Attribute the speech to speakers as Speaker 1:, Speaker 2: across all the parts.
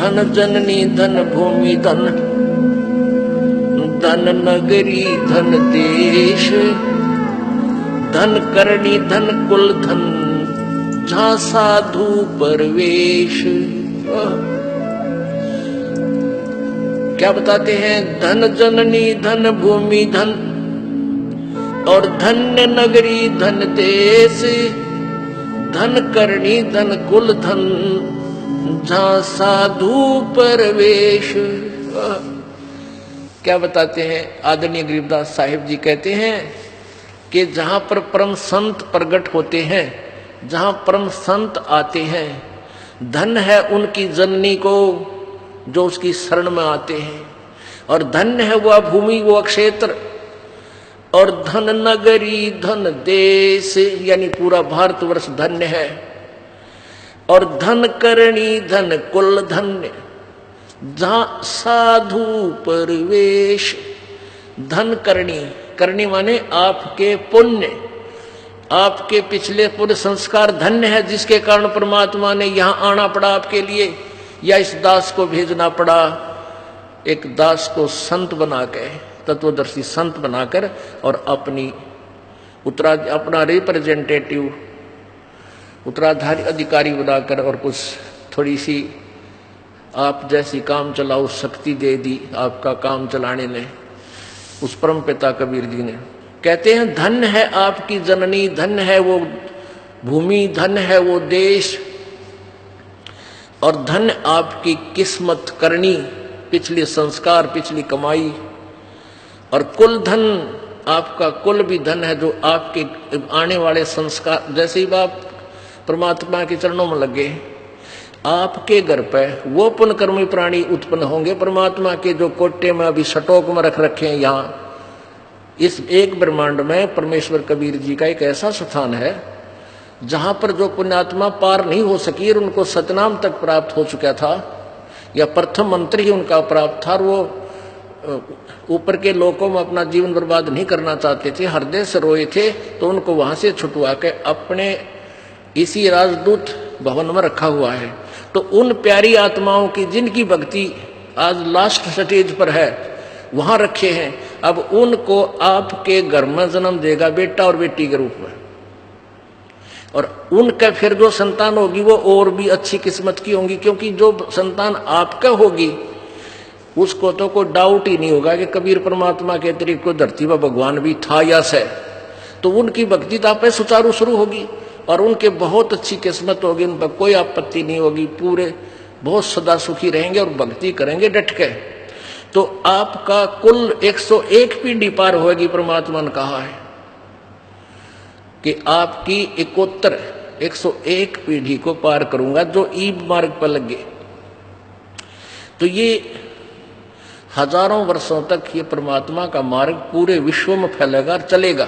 Speaker 1: धन जननी धन भूमि धन, धन नगरी धन देश, धन करणी धन कुल धन, जहाँ साधु परवेश। क्या बताते हैं? धन जननी धन भूमि धन, और धन्य नगरी धन देश, धन करणी धन कुल धन, जहाँ साधु परवेश। क्या बताते हैं? आदरणीय गरीबदास साहिब जी कहते हैं कि जहाँ पर परम संत प्रकट होते हैं, जहाँ परम संत आते हैं, धन है उनकी जननी को जो उसकी शरण में आते हैं, और धन्य है वह भूमि वो क्षेत्र, और धन नगरी धन देश, यानी पूरा भारतवर्ष धन्य है, और धन करणी धन कुल धन्य, जहाँ साधु परवेश। धन करणी, करणी माने आपके पुण्य, आपके पिछले पूरे संस्कार धन्य है, जिसके कारण परमात्मा ने यहाँ आना पड़ा आपके लिए, या इस दास को भेजना पड़ा। एक दास को संत बना के, तत्वदर्शी संत बनाकर, और अपना रिप्रेजेंटेटिव उत्तराधारी अधिकारी बनाकर, और कुछ थोड़ी सी आप जैसी काम चलाओ शक्ति दे दी आपका काम चलाने ने, उस परम पिता कबीर जी ने। कहते हैं धन्य है आपकी जननी, धन्य है वो भूमि, धन्य है वो देश, और धन्य आपकी किस्मत करनी, पिछले संस्कार, पिछली कमाई, और कुल धन, आपका कुल भी धन है, जो आपके आने वाले संस्कार। जैसे ही आप परमात्मा के चरणों में लगे, आपके घर पे वो पुण्यकर्मी प्राणी उत्पन्न होंगे परमात्मा के, जो कोटे में अभी सटोक में रख रखे हैं। यहाँ इस एक ब्रह्मांड में परमेश्वर कबीर जी का एक ऐसा स्थान है जहां पर जो पुण्यात्मा पार नहीं हो सकी, और उनको सतनाम तक प्राप्त हो चुका था, या प्रथम मंत्र ही उनका प्राप्त था, और वो ऊपर के लोकों में अपना जीवन बर्बाद नहीं करना चाहते थे, हृदय से रोए थे, तो उनको वहां से छुटवा के अपने इसी राजदूत भवन में रखा हुआ है। तो उन प्यारी आत्माओं की जिनकी भक्ति आज लास्ट स्टेज पर है, वहां रखे हैं। अब उनको आपके घर में जन्म देगा बेटा और बेटी के रूप में, और उनका फिर जो संतान होगी वो और भी अच्छी किस्मत की होंगी, क्योंकि जो संतान आपका होगी उसको तो कोई डाउट ही नहीं होगा कि कबीर परमात्मा के अतिरिक्त कोई धरती पर भगवान भी था या है। तो उनकी भक्ति तो आप पे सुचारू शुरू होगी, और उनके बहुत अच्छी किस्मत होगी, उन पर कोई आपत्ति नहीं होगी, पूरे बहुत सदा सुखी रहेंगे और भक्ति करेंगे डट के। तो आपका कुल 101 पीढ़ी पार होगी। परमात्मा ने कहा है कि आपकी 101 पीढ़ी को पार करूंगा जो ईब मार्ग पर लगे। तो ये हजारों वर्षों तक ये परमात्मा का मार्ग पूरे विश्व में फैलेगा और चलेगा,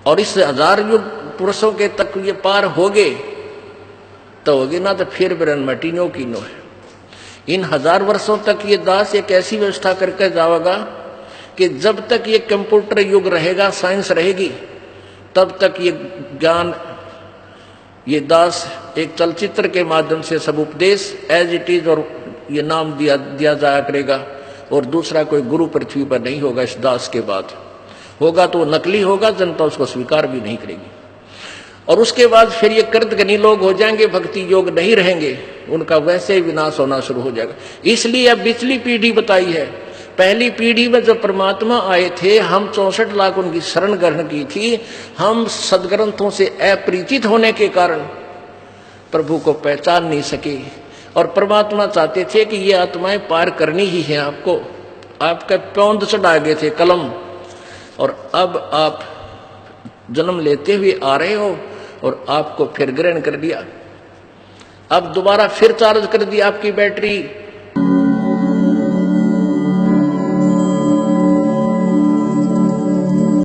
Speaker 1: और इस 1000 युग पुरुषों के तक ये पार होगे तो होगी, ना तो फिर बिरन मटीनो की नो है। इन 1000 वर्षों तक ये दास एक ऐसी व्यवस्था करके जाएगा कि जब तक ये कंप्यूटर युग रहेगा, साइंस रहेगी, तब तक ये ज्ञान, ये दास एक चलचित्र के माध्यम से सब उपदेश एज इट इज, और ये नाम दिया जाया करेगा, और दूसरा कोई गुरु पृथ्वी पर नहीं होगा इस दास के बाद। होगा तो नकली होगा, जनता उसको स्वीकार भी नहीं करेगी, और उसके बाद फिर ये कृतघ्नी लोग हो जाएंगे, भक्ति योग नहीं रहेंगे, उनका वैसे ही विनाश होना शुरू हो जाएगा। इसलिए अब पिछली पीढ़ी बताई है। पहली पीढ़ी में जब परमात्मा आए थे, हम 64 लाख उनकी शरण ग्रहण की थी। हम सदग्रंथों से अपरिचित होने के कारण प्रभु को पहचान नहीं सके, और परमात्मा चाहते थे कि ये आत्माएं पार करनी ही है आपको। आपका पौंद चढ़ा गए थे कलम, और अब आप जन्म लेते हुए आ रहे हो, और आपको फिर ग्रहण कर दिया। अब दोबारा फिर चार्ज कर दी आपकी बैटरी,